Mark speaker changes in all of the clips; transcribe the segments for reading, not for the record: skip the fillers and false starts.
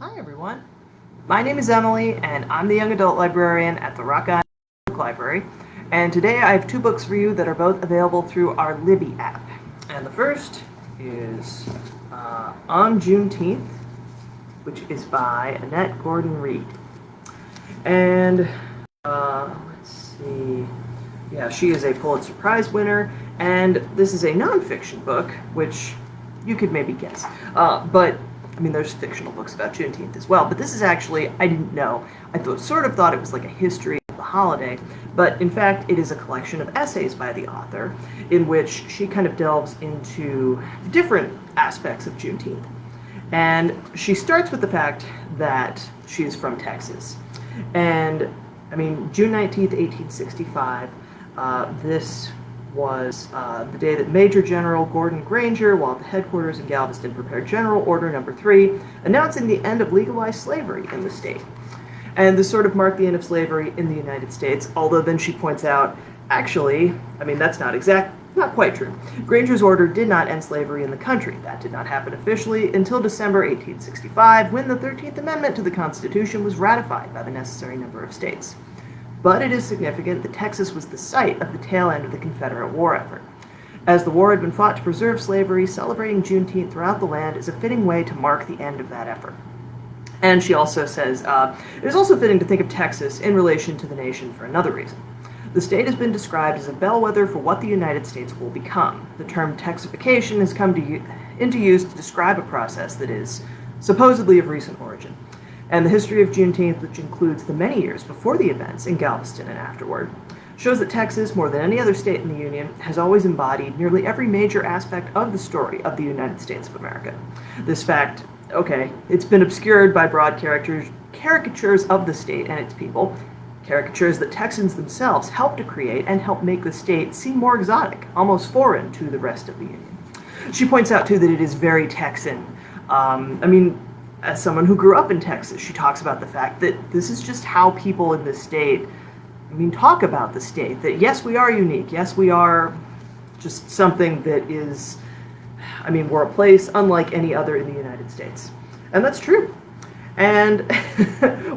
Speaker 1: Hi everyone, my name is Emily and I'm the young adult librarian at the Rock Island Public Library, and today I have two books for you that are both available through our Libby app. And the first is On Juneteenth, which is by Annette Gordon-Reed. And let's see, yeah, she is a Pulitzer Prize winner, and this is a nonfiction book, which you could maybe guess, but I mean, there's fictional books about Juneteenth as well, but this is actually, I didn't know. I sort of thought it was like a history of the holiday, but in fact, it is a collection of essays by the author in which she kind of delves into different aspects of Juneteenth. And she starts with the fact that she is from Texas. And, I mean, June 19th, 1865, this was the day that Major General Gordon Granger, while at the headquarters in Galveston, prepared General Order No. 3, announcing the end of legalized slavery in the state. And this sort of marked the end of slavery in the United States, although then she points out, actually, I mean, that's not quite true. Granger's order did not end slavery in the country. That did not happen officially until December 1865, when the 13th Amendment to the Constitution was ratified by the necessary number of states. But it is significant that Texas was the site of the tail end of the Confederate war effort. As the war had been fought to preserve slavery, celebrating Juneteenth throughout the land is a fitting way to mark the end of that effort. And she also says, it is also fitting to think of Texas in relation to the nation for another reason. The state has been described as a bellwether for what the United States will become. The term Texification has come into use to describe a process that is supposedly of recent origin. And the history of Juneteenth, which includes the many years before the events in Galveston and afterward, shows that Texas, more than any other state in the Union, has always embodied nearly every major aspect of the story of the United States of America. This fact, okay, it's been obscured by broad caricatures of the state and its people, caricatures that Texans themselves helped to create and helped make the state seem more exotic, almost foreign to the rest of the Union. She points out, too, that it is very Texan. As someone who grew up in Texas, she talks about the fact that this is just how people in the state, talk about the state. That yes, we are unique. Yes, we are just something that is, we're a place unlike any other in the United States. And that's true. And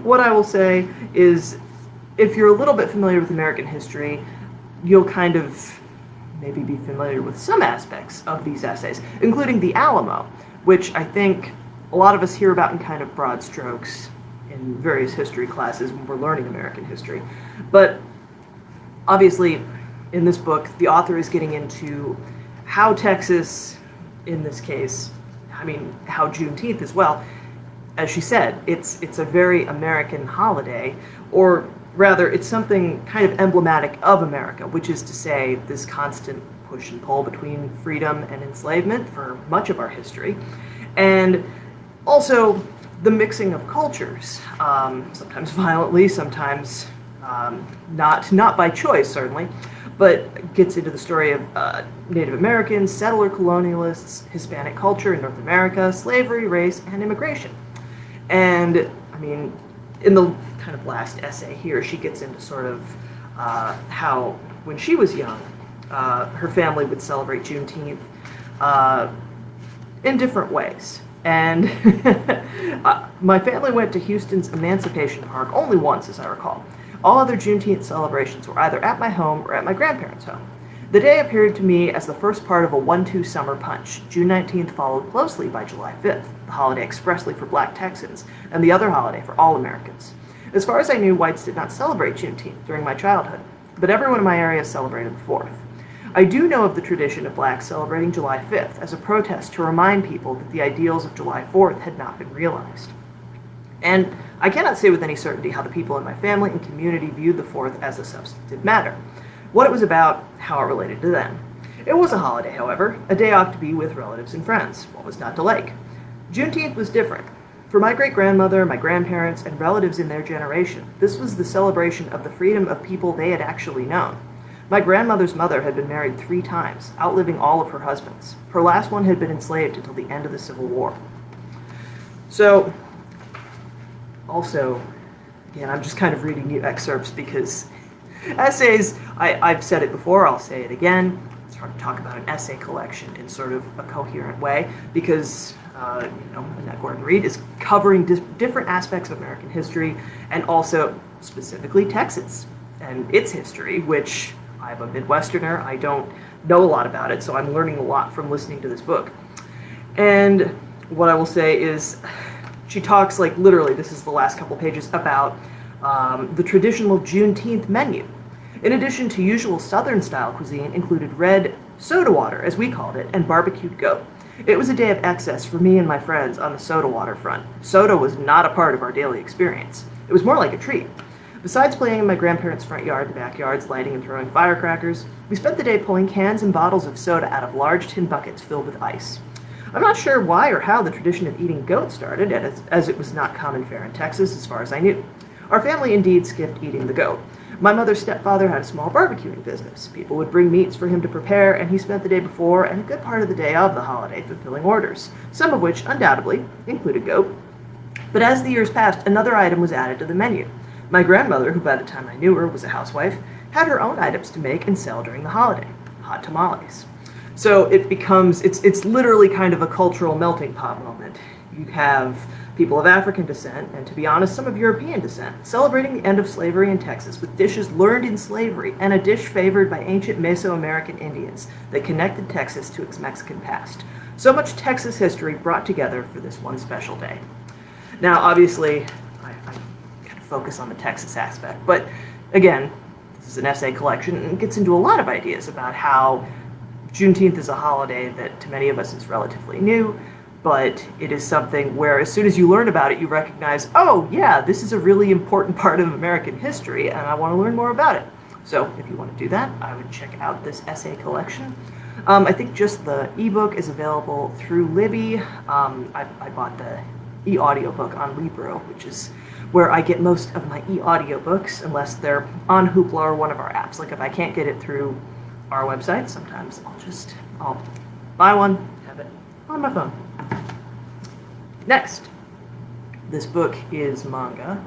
Speaker 1: what I will say is, if you're a little bit familiar with American history, you'll kind of maybe be familiar with some aspects of these essays, including the Alamo, which I think a lot of us hear about in kind of broad strokes in various history classes when we're learning American history. But obviously, in this book, the author is getting into how Texas, in this case, how Juneteenth as well, as she said, it's a very American holiday, or rather, it's something kind of emblematic of America, which is to say this constant push and pull between freedom and enslavement for much of our history. And also, the mixing of cultures, sometimes violently, sometimes not by choice, certainly, but gets into the story of Native Americans, settler colonialists, Hispanic culture in North America, slavery, race, and immigration. And, in the kind of last essay here, she gets into sort of how, when she was young, her family would celebrate Juneteenth in different ways. And my family went to Houston's Emancipation Park only once, as I recall. All other Juneteenth celebrations were either at my home or at my grandparents' home. The day appeared to me as the first part of a 1-2 summer punch. June 19th followed closely by July 5th, the holiday expressly for Black Texans, and the other holiday for all Americans. As far as I knew, whites did not celebrate Juneteenth during my childhood, but everyone in my area celebrated the 4th. I do know of the tradition of blacks celebrating July 5th as a protest to remind people that the ideals of July 4th had not been realized. And I cannot say with any certainty how the people in my family and community viewed the 4th as a substantive matter, what it was about, how it related to them. It was a holiday, however, a day off to be with relatives and friends. What was not to like? Juneteenth was different. For my great-grandmother, my grandparents, and relatives in their generation, this was the celebration of the freedom of people they had actually known. My grandmother's mother had been married 3 times, outliving all of her husbands. Her last one had been enslaved until the end of the Civil War. So, also, again, I'm just kind of reading you excerpts because essays, I've said it before, I'll say it again. It's hard to talk about an essay collection in sort of a coherent way because Annette Gordon-Reed, is covering different aspects of American history, and also specifically Texas and its history, which I'm a Midwesterner. I don't know a lot about it, so I'm learning a lot from listening to this book. And what I will say is, she talks, like, literally, this is the last couple pages, about the traditional Juneteenth menu. In addition to usual Southern-style cuisine, included red soda water, as we called it, and barbecued goat. It was a day of excess for me and my friends on the soda water front. Soda was not a part of our daily experience. It was more like a treat. Besides playing in my grandparents' front yard and backyards, lighting and throwing firecrackers, we spent the day pulling cans and bottles of soda out of large tin buckets filled with ice. I'm not sure why or how the tradition of eating goat started, as it was not common fare in Texas as far as I knew. Our family indeed skipped eating the goat. My mother's stepfather had a small barbecuing business. People would bring meats for him to prepare, and he spent the day before and a good part of the day of the holiday fulfilling orders, some of which, undoubtedly, included goat. But as the years passed, another item was added to the menu. My grandmother, who by the time I knew her was a housewife, had her own items to make and sell during the holiday: hot tamales. So it becomes, it's literally kind of a cultural melting pot moment. You have people of African descent, and to be honest, some of European descent, celebrating the end of slavery in Texas with dishes learned in slavery and a dish favored by ancient Mesoamerican Indians that connected Texas to its Mexican past. So much Texas history brought together for this one special day. Now, obviously, I kind of focus on the Texas aspect, but again, this is an essay collection and it gets into a lot of ideas about how Juneteenth is a holiday that to many of us is relatively new, but it is something where as soon as you learn about it, you recognize, oh yeah, this is a really important part of American history, and I want to learn more about it. So if you want to do that, I would check out this essay collection. I think just the ebook is available through Libby. I bought the e-audiobook on Libro, which is where I get most of my e-audiobooks, unless they're on Hoopla or one of our apps. Like if I can't get it through our website, sometimes I'll buy one, have it on my phone. Next, this book is manga,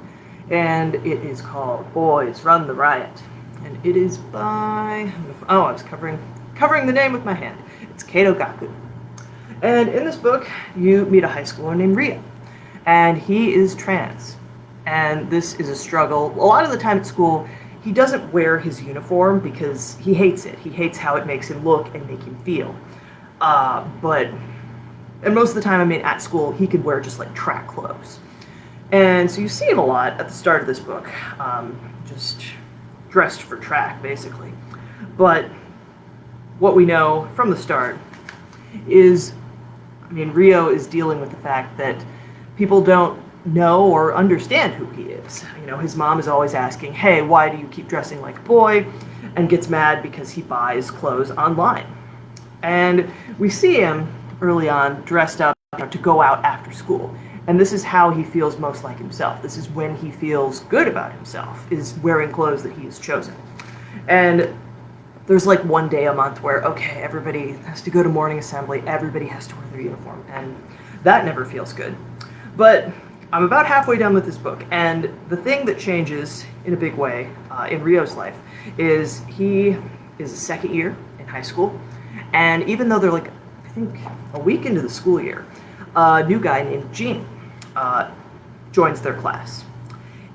Speaker 1: and it is called Boys Run the Riot, and it is by, I was covering the name with my hand. It's Keito Gaku. And in this book, you meet a high schooler named Rio, and he is trans. And this is a struggle. A lot of the time at school, he doesn't wear his uniform because he hates it. He hates how it makes him look and make him feel. And most of the time, I mean, at school, he could wear just like track clothes. And so you see him a lot at the start of this book, just dressed for track, basically. But what we know from the start is, I mean, Rio is dealing with the fact that people don't know or understand who he is. You know, his mom is always asking, hey, why do you keep dressing like a boy? And gets mad because he buys clothes online. And we see him early on dressed up to go out after school. And this is how he feels most like himself. This is when he feels good about himself, is wearing clothes that he has chosen. And there's like one day a month where, okay, everybody has to go to morning assembly, everybody has to wear their uniform, and that never feels good. But I'm about halfway done with this book, and the thing that changes in a big way in Rio's life is he is a second year in high school, and even though they're like, I think a week into the school year, a new guy named Gene joins their class.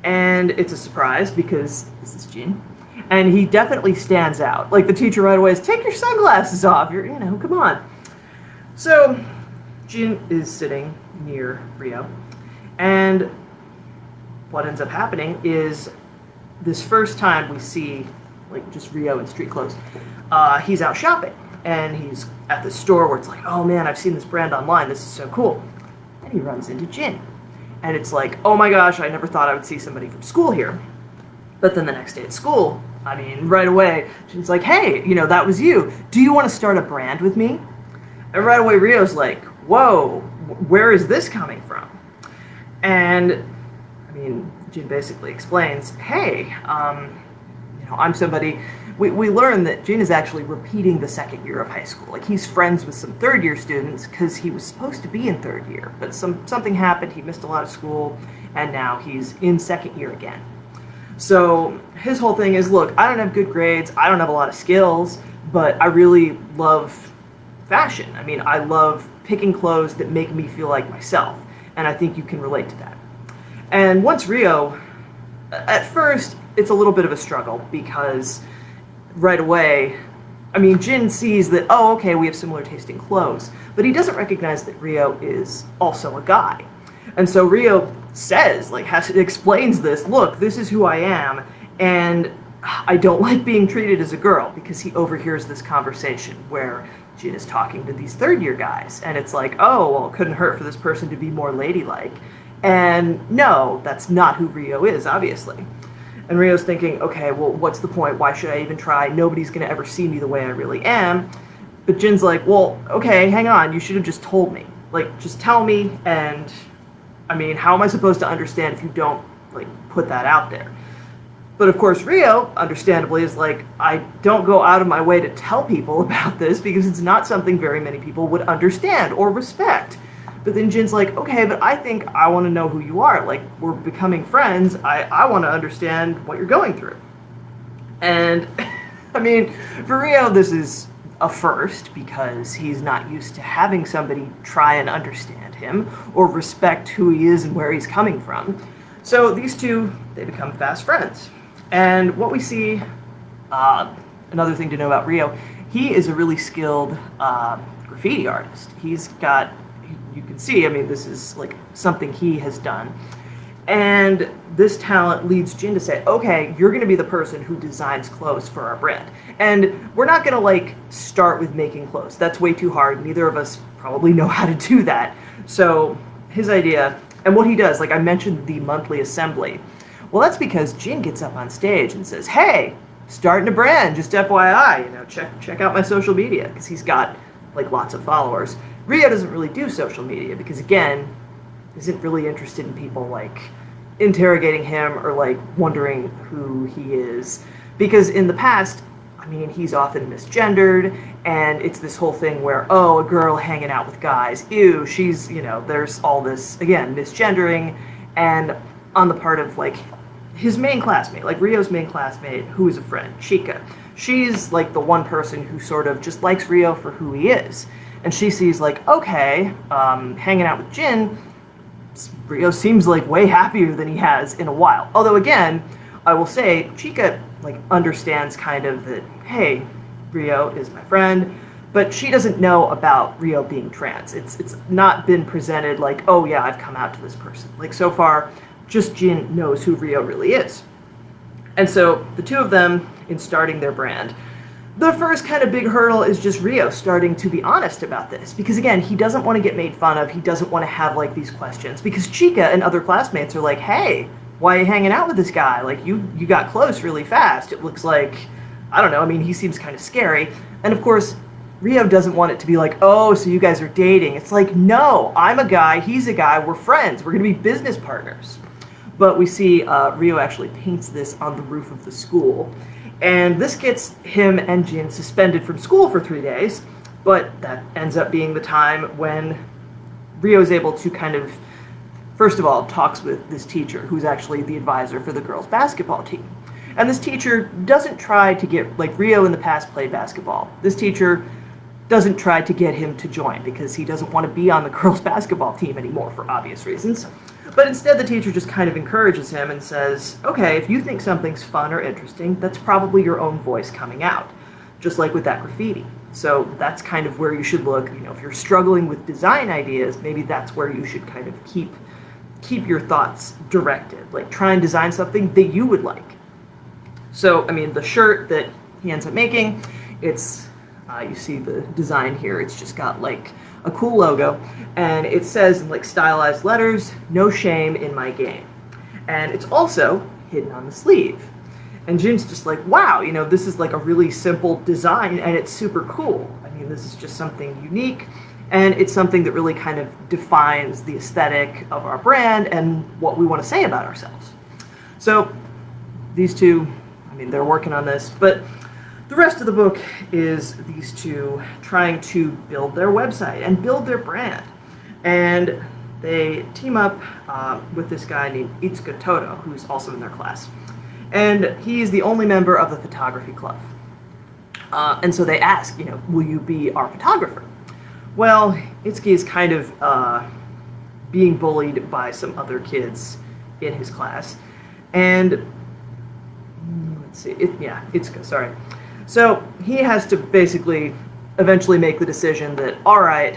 Speaker 1: And it's a surprise because this is Gene. And he definitely stands out. Like the teacher right away is, take your sunglasses off, come on. So Gene is sitting near Rio. And what ends up happening is this first time we see like just Rio in street clothes, he's out shopping. And he's at the store where it's like, oh man, I've seen this brand online, this is so cool. And he runs into Jin. And it's like, oh my gosh, I never thought I would see somebody from school here. But then the next day at school, I mean, right away, Jin's like, hey, that was you. Do you want to start a brand with me? And right away, Rio's like, whoa, where is this coming from? And, I mean, Jin basically explains, hey, I'm somebody. We learn that Jin is actually repeating the second year of high school. Like, he's friends with some third-year students because he was supposed to be in third year, but something happened, he missed a lot of school, and now he's in second year again. So his whole thing is, look, I don't have good grades, I don't have a lot of skills, but I really love fashion. I mean, I love picking clothes that make me feel like myself, and I think you can relate to that. And once Rio, at first, it's a little bit of a struggle because right away, I mean, Jin sees that, oh, okay, we have similar taste in clothes, but he doesn't recognize that Rio is also a guy. And so Rio says, like, explains this, look, this is who I am, and I don't like being treated as a girl, because he overhears this conversation where Jin is talking to these third-year guys, and it's like, oh, well, it couldn't hurt for this person to be more ladylike. And no, that's not who Rio is, obviously. And Rio's thinking, okay, well, what's the point? Why should I even try? Nobody's going to ever see me the way I really am. But Jin's like, well, okay, hang on. You should have just told me. Like, just tell me, and, I mean, how am I supposed to understand if you don't, like, put that out there? But, of course, Rio, understandably, is like, I don't go out of my way to tell people about this because it's not something very many people would understand or respect. But then Jin's like, okay, but I think I want to know who you are. Like, we're becoming friends. I want to understand what you're going through. And, I mean, for Rio, this is a first because he's not used to having somebody try and understand him or respect who he is and where he's coming from. So these two, they become fast friends. And what we see, another thing to know about Rio, he is a really skilled graffiti artist. He's got... You can see, I mean, this is like something he has done. And this talent leads Jin to say, okay, you're going to be the person who designs clothes for our brand. And we're not going to, like, start with making clothes. That's way too hard. Neither of us probably know how to do that. So his idea, and what he does, like I mentioned the monthly assembly. Well, that's because Jin gets up on stage and says, hey, starting a brand, just FYI, you know, check out my social media, because he's got, like, lots of followers. Rio doesn't really do social media because, again, isn't really interested in people, like, interrogating him or, like, wondering who he is. Because in the past, I mean, he's often misgendered, and it's this whole thing where, oh, a girl hanging out with guys, ew, she's, you know, there's all this, again, misgendering, and on the part of, like, his main classmate, like Rio's main classmate, who is a friend, Chika. She's, like, the one person who sort of just likes Rio for who he is. And she sees, like, okay, hanging out with Jin, Rio seems like way happier than he has in a while. Although, again, I will say, Chika, like, understands kind of that, hey, Rio is my friend, but she doesn't know about Rio being trans. It's not been presented like, oh, yeah, I've come out to this person. Like, so far, just Jin knows who Rio really is. And so, the two of them, in starting their brand, the first kind of big hurdle is just Rio starting to be honest about this. Because, again, he doesn't want to get made fun of. He doesn't want to have, like, these questions. Because Chika and other classmates are like, hey, why are you hanging out with this guy? Like, you got close really fast. It looks like, I don't know, I mean, he seems kind of scary. And, of course, Rio doesn't want it to be like, oh, so you guys are dating. It's like, no, I'm a guy, he's a guy, we're friends. We're going to be business partners. But we see Rio actually paints this on the roof of the school. And this gets him and Jin suspended from school for 3 days, but that ends up being the time when Rio is able to kind of, first of all, talks with this teacher, who's actually the advisor for the girls' basketball team. And this teacher doesn't try to get, like Rio in the past played basketball. This teacher doesn't try to get him to join because he doesn't want to be on the girls' basketball team anymore for obvious reasons. But instead, the teacher just kind of encourages him and says, okay, if you think something's fun or interesting, that's probably your own voice coming out, just like with that graffiti. So that's kind of where you should look. You know, if you're struggling with design ideas, maybe that's where you should kind of keep your thoughts directed. Like, try and design something that you would like. So, I mean, the shirt that he ends up making, it's, you see the design here, it's just got, like, a cool logo, and it says in, like, stylized letters, no shame in my game. And it's also hidden on the sleeve. And Jin's just like, wow, you know, this is like a really simple design, and it's super cool. I mean, this is just something unique, and it's something that really kind of defines the aesthetic of our brand and what we want to say about ourselves. So these two, I mean, they're working on this, but the rest of the book is these two trying to build their website and build their brand. And they team up with this guy named Itsuka Toto, who's also in their class. And he's the only member of the photography club. And so they ask, you know, will you be our photographer? well, Itsuki is kind of being bullied by some other kids in his class. And let's see, Itsuka, sorry. So he has to basically eventually make the decision that, all right,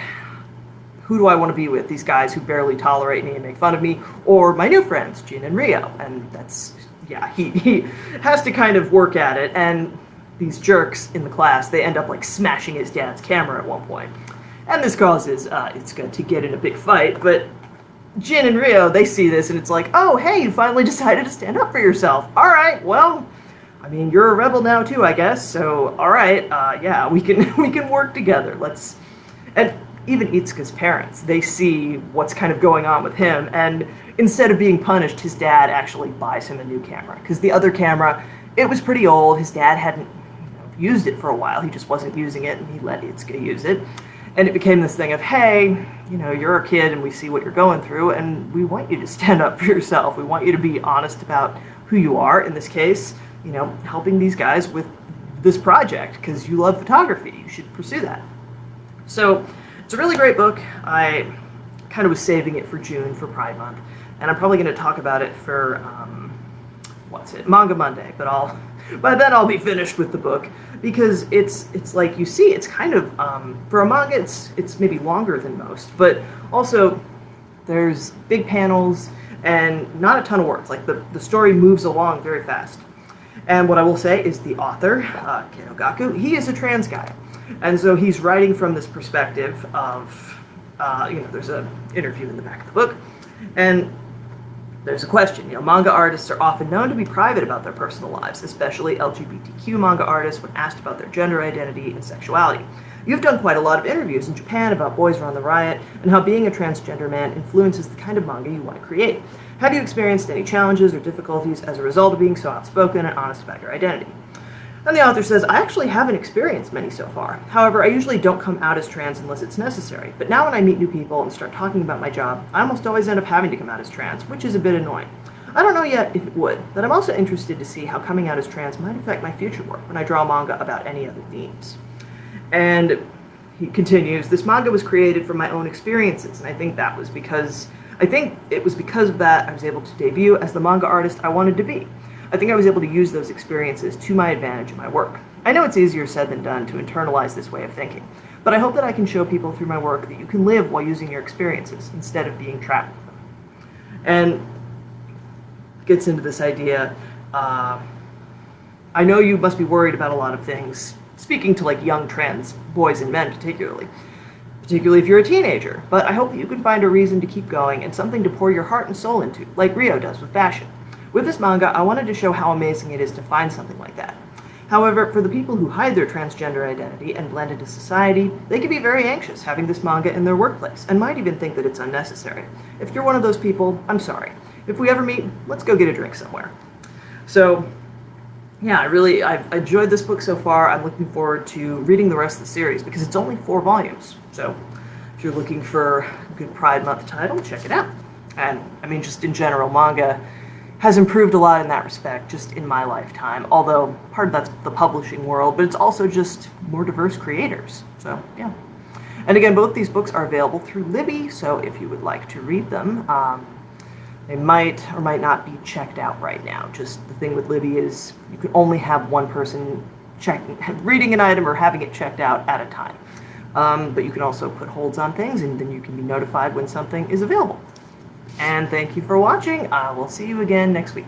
Speaker 1: who do I want to be with? These guys who barely tolerate me and make fun of me, or my new friends, Jin and Ryo. And that's, yeah, he has to kind of work at it. And these jerks in the class, they end up like smashing his dad's camera at one point. And this causes Itsuka to get in a big fight, but Jin and Ryo, they see this and it's like, oh, hey, you finally decided to stand up for yourself. All right, well, I mean, you're a rebel now too, I guess. So, all right, yeah, we can work together. Let's. And even Itsuka's parents, they see what's kind of going on with him, and instead of being punished, his dad actually buys him a new camera because the other camera, it was pretty old. His dad hadn't used it for a while. He just wasn't using it, and he let Itsuka use it. And it became this thing of, hey, you're a kid and we see what you're going through and we want you to stand up for yourself. We want you to be honest about who you are. In this case, helping these guys with this project because you love photography. You should pursue that. So it's a really great book. I kind of was saving it for June for Pride Month. And I'm probably going to talk about it for, Manga Monday. But by then I'll be finished with the book. Because it's like you see, it's kind of for a manga, it's maybe longer than most, but also there's big panels and not a ton of words. Like the story moves along very fast. And what I will say is the author, Keito Gaku, he is a trans guy, and so he's writing from this perspective of there's an interview in the back of the book, and there's a question. Manga artists are often known to be private about their personal lives, especially LGBTQ manga artists when asked about their gender identity and sexuality. You've done quite a lot of interviews in Japan about boys Run the Riot and how being a transgender man influences the kind of manga you want to create. Have you experienced any challenges or difficulties as a result of being so outspoken and honest about your identity? And the author says, I actually haven't experienced many so far. However, I usually don't come out as trans unless it's necessary. But now when I meet new people and start talking about my job, I almost always end up having to come out as trans, which is a bit annoying. I don't know yet if it would, but I'm also interested to see how coming out as trans might affect my future work when I draw manga about any other themes. And he continues, this manga was created from my own experiences, and I think it was because of that I was able to debut as the manga artist I wanted to be. I think I was able to use those experiences to my advantage in my work. I know it's easier said than done to internalize this way of thinking, but I hope that I can show people through my work that you can live while using your experiences instead of being trapped with them. And gets into this idea, I know you must be worried about a lot of things, speaking to like young trans boys and men particularly if you're a teenager, but I hope that you can find a reason to keep going and something to pour your heart and soul into, like Ryo does with fashion. With this manga, I wanted to show how amazing it is to find something like that. However, for the people who hide their transgender identity and blend into society, they can be very anxious having this manga in their workplace, and might even think that it's unnecessary. If you're one of those people, I'm sorry. If we ever meet, let's go get a drink somewhere. So, yeah, I've enjoyed this book so far. I'm looking forward to reading the rest of the series, because it's only 4 volumes. So, if you're looking for a good Pride Month title, check it out. And, I mean, just in general, manga has improved a lot in that respect, just in my lifetime. Although, part of that's the publishing world, but it's also just more diverse creators. So, yeah. And again, both these books are available through Libby, so if you would like to read them, they might or might not be checked out right now. Just the thing with Libby is you can only have one person reading an item or having it checked out at a time. But you can also put holds on things, and then you can be notified when something is available. And thank you for watching. We'll see you again next week.